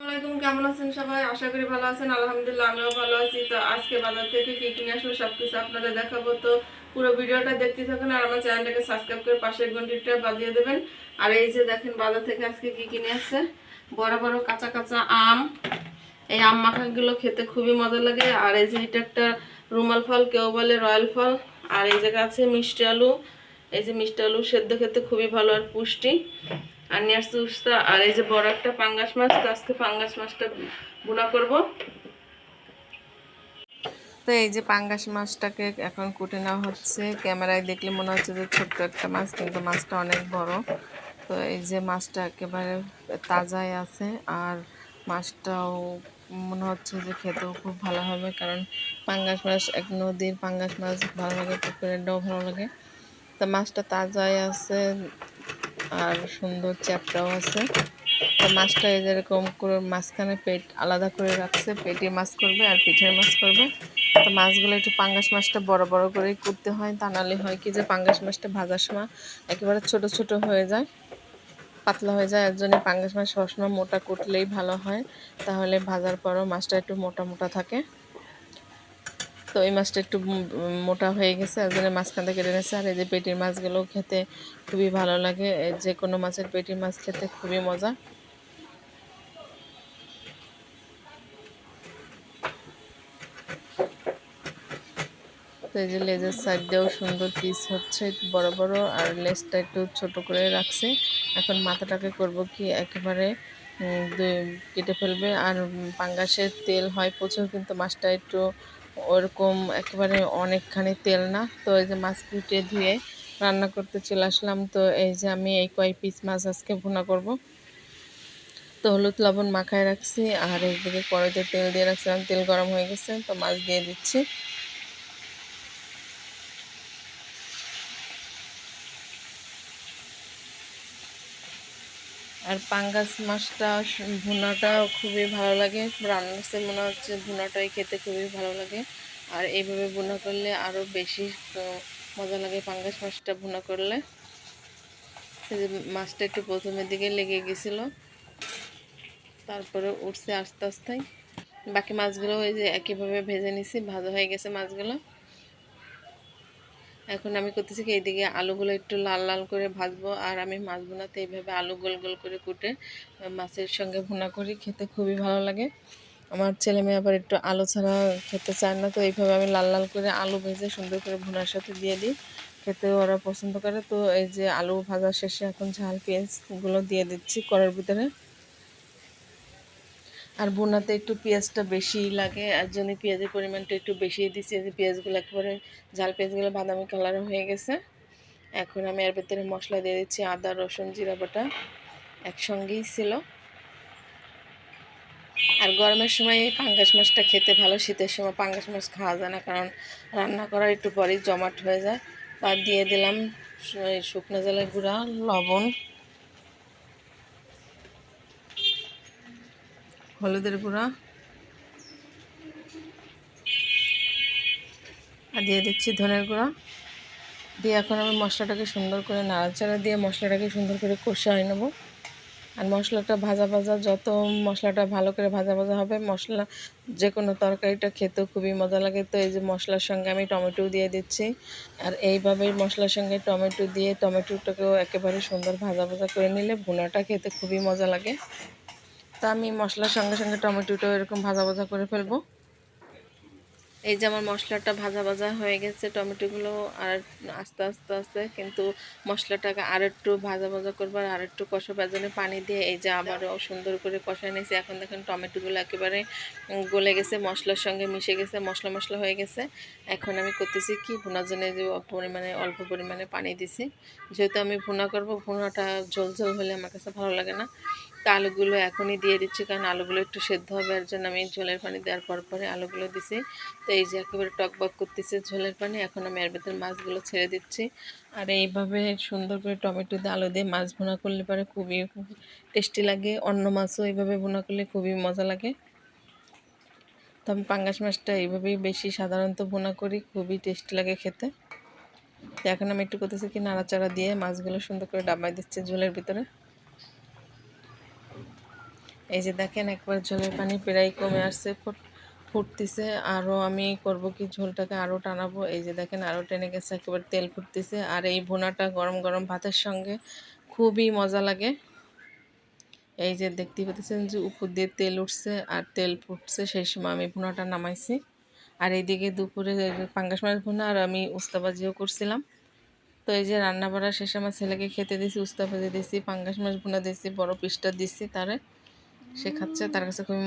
আসসালামাইকুম, কেমন আছেন সবাই? আশা করি ভালো আছেন। আলহামদুলিল্লাহ আমিও ভালো আছি। তো আজকে বাজার থেকে কি কিনে আসলো সবকিছু আপনাদের দেখাবো। তো পুরো ভিডিওটা দেখতে থাকুন আর আমার চ্যানেলটাকে সাবস্ক্রাইব করে পাশের ঘন্টিটা বাজিয়ে দেবেন। আর এই যে দেখেন বাজার থেকে আজকে কি কিনে আসছে। বড় বড় কাঁচা কাঁচা আম। এই আম মাখাগুলো খেতে খুবই মজা লাগে। আর এই যে এটা একটা রুমাল ফল, কেউ বলে রয়্যাল ফল। আর এই জায়গা আছে মিষ্টি আলু। এই যে মিষ্টি আলু সেদ্ধ খেতে খুবই ভালো আর পুষ্টি। আর নিয়ে আসছে উস্তা। আর এই যে বড় একটা পাঙ্গাস মাছ। তো আজকে পাঙ্গাস মাছটা ভুনা করব। তো এই যে পাঙ্গাস মাছটাকে এখন কুটে নেওয়া হচ্ছে। ক্যামেরায় দেখলে মনে হচ্ছে যে ছোট্ট একটা মাছ, কিন্তু মাছটা অনেক বড়। তো এই যে মাছটা একেবারে তাজাই আছে। আর মাছটাও মনে হচ্ছে যে খেতেও খুব ভালো হবে, কারণ পাঙ্গাস মাছ এক নদীর পাঙ্গাস মাছ ভালো লাগে, পুকুরেরটাও ভালো লাগে। তো মাছটা তাজাই আছে আর সুন্দর চ্যাপটাও আছে। তো মাছটা যেরকম করে মাঝখানে পেট আলাদা করে রাখছে, পেটে মাছ করবে আর পিঠের মাছ করবে। তো মাছগুলো একটু পাঙ্গাস মাছটা বড় বড় করেই করতে হয়, তা নাহলে হয় কি যে পাঙ্গাস মাছটা ভাজার সময় একেবারে ছোট ছোট হয়ে যায়, পাতলা হয়ে যায়। এর জন্য পাঙ্গাস মাছ সবসময় মোটা কুটলেই ভালো হয়, তাহলে ভাজার পরও মাছটা একটু মোটা মোটা থাকে। তো এই মাছটা একটু মোটা হয়ে গেছে, এর জন্য মাঝখানটা কেটে নিয়েছে। আর এই যে পেটির মাছগুলো খেতে খুবই ভালো লাগে, যে কোনো মাছের পেটির মাছ খেতে খুবই মজা। তো এই যে লেজের সাইড দিয়েও সুন্দর পিস হচ্ছে, বড় বড়। আর লেজটা একটু ছোট করে রাখছে। এখন মাথাটাকে করব কি একেবারে কেটে ফেলবে। আর পাঙ্গাসের তেল হয় প্রচুর, কিন্তু মাছটা একটু ওরকম একেবারে অনেকখানি তেল না। তো এই যে মাছ কুটে ধুয়ে রান্না করতে চলে আসলাম। তো এই যে আমি এই কয় পিস মাছ আজকে ভুনা করব। তো হলুদ লবণ মাখায় রাখছি, আর এইদিকে কড়াইতে তেল দিয়ে রাখছিলাম, তেল গরম হয়ে গেছে। তো মাছ দিয়ে দিচ্ছি। আর পাঙ্গাস মাছটা ভুনাটা খুবই ভালো লাগে, রান্নাতে মনে হচ্ছে ভুনাটাই খেতে খুবই ভালো লাগে। আর এইভাবে ভুনা করলে আরও বেশি মজা লাগে পাঙ্গাস মাছটা ভুনা করলে। এই যে মাছটা একটু প্রথমের দিকে লেগে গেছিলো, তারপরে উঠছে আস্তে আস্তে। বাকি মাছগুলো ওই যে একইভাবে ভেজে নিছি, ভাজা হয়ে গেছে মাছগুলো। এখন আমি করতেছি কি এইদিকে আলুগুলো একটু লাল লাল করে ভাজবো। আর আমি মাছ ভুনাতে এইভাবে আলু গোল গোল করে কুটে মাছের সঙ্গে ভুনা করি, খেতে খুবই ভালো লাগে। আমার ছেলে মেয়ে আবার একটু আলু ছাড়া খেতে চায় না, তো এইভাবে আমি লাল লাল করে আলু ভেজে সুন্দর করে ভুনার সাথে দিয়ে দিই, খেতেও ওরা পছন্দ করে। তো এই যে আলু ভাজা শেষে এখন ঝাল পেঁয়াজগুলো দিয়ে দিচ্ছি কড়ার ভিতরে। আর ভুনাতে একটু পেঁয়াজটা বেশি লাগে, আর জন্য পেঁয়াজের পরিমাণটা একটু বেশি দিচ্ছি। যে পেঁয়াজগুলো একেবারে ঝাল পেঁয়াজগুলো বাদামি কালার হয়ে গেছে। এখন আমি এর ভিতরে মশলা দিয়ে দিচ্ছি, আদা রসুন জিরা বাটা একসঙ্গেই ছিল। আর গরমের সময় এই পাঙ্গাস মাছটা খেতে ভালো, শীতের সময় পাঙ্গাস মাছ খাওয়া যায় না, কারণ রান্না করার একটু পরেই জমাট হয়ে যায়। আর দিয়ে দিলাম শুকনো জলের গুঁড়া, লবণ, হলুদের গুঁড়া, আর দিয়ে দিচ্ছি ধনের গুঁড়া। দিয়ে এখন আমি মশলাটাকে সুন্দর করে নাড়াচাড়া দিয়ে মশলাটাকে সুন্দর করে কষিয়ে নেব। আর মশলাটা ভাজা ভাজা, যত মশলাটা ভালো করে ভাজা ভাজা হবে, মশলা যে কোনো তরকারিটা খেতেও খুবই মজা লাগে। তো এই যে মশলার সঙ্গে আমি টমেটো দিয়ে দিচ্ছি। আর এইভাবেই মশলার সঙ্গে টমেটো দিয়ে টমেটোটাকেও একেবারে সুন্দর ভাজা ভাজা করে নিলে ভুনাটা খেতে খুবই মজা লাগে। তো আমি মশলার সঙ্গে সঙ্গে টমেটোটাও এরকম ভাজা ভাজা করে ফেলবো। এই যে আমার মশলাটা ভাজা ভাজা হয়ে গেছে, টমেটোগুলো আর আস্তে আস্তে আস্তে কিন্তু মশলাটাকে আর একটু ভাজা ভাজা করবার, আর একটু কষাবার জন্য পানি দিয়ে এই যে আবারও সুন্দর করে কষায় নিয়েছি। এখন দেখেন টমেটোগুলো একেবারে গলে গেছে, মশলার সঙ্গে মিশে গেছে, মশলা মশলা হয়ে গেছে। এখন আমি করতেছি কি ভুনার জন্য যে পরিমাণে অল্প পরিমাণে পানি দিছি, যেহেতু আমি ভুনা করব, ভুনাটা ঝোল ঝোল হলে আমার কাছে ভালো লাগে না। তো আলুগুলো এখনই দিয়ে দিচ্ছি, কারণ আলুগুলো একটু সেদ্ধ হবে, এর জন্য আমি ঝোলের পানি দেওয়ার পরে আলুগুলো দিছি। তো এই যে একেবারে টকবক করতেছে ঝোলের পানি, এখন আমি এর ভেতর মাছগুলো ছেড়ে দিচ্ছি। আর এইভাবে সুন্দর করে টমেটো দিয়ে আলু দিয়ে মাছ ভুনা করলে পরে খুবই টেস্টি লাগে। অন্য মাছও এইভাবে ভুনা করলে খুবই মজা লাগে। তো আমি পাঙ্গাস মাছটা এইভাবেই বেশি সাধারণত ভুনা করি, খুবই টেস্টি লাগে খেতে। তো এখন আমি একটু করতেছি কি নাড়াচাড়া দিয়ে মাছগুলো সুন্দর করে ডাবায় দিচ্ছি ঝোলের ভিতরে। এই যে দেখেন একবার ঝোলের পানি প্রায় কমে আসছে, ফুটতেছে। আরও আমি করব কি, ঝোলটাকে আরও টানাবো। এই যে দেখেন আরও টেনে গেছে, একেবারে তেল ফুটতেছে। আর এই ভুনাটা গরম গরম ভাতের সঙ্গে খুবই মজা লাগে। এই যে দেখতে পাচ্ছেন যে উপর দিয়ে তেল উঠছে আর তেল ফুটছে, সেই সময় আমি ভুনাটা নামাইছি। আর এইদিকে দুপুরে পাঙ্গাস মাছ ভুনা আর আমি উস্তা ভাজিও করছিলাম। তো এই যে রান্না বাড়া শেষে আমার ছেলেকে খেতে দিয়েছি, উস্তা ভাজি দিয়েছি, পাঙ্গাস মাছ ভুনা দিয়েছি, বড় পিসটা দিচ্ছি তারে, সে খাচ্ছে, তার কাছে খুবই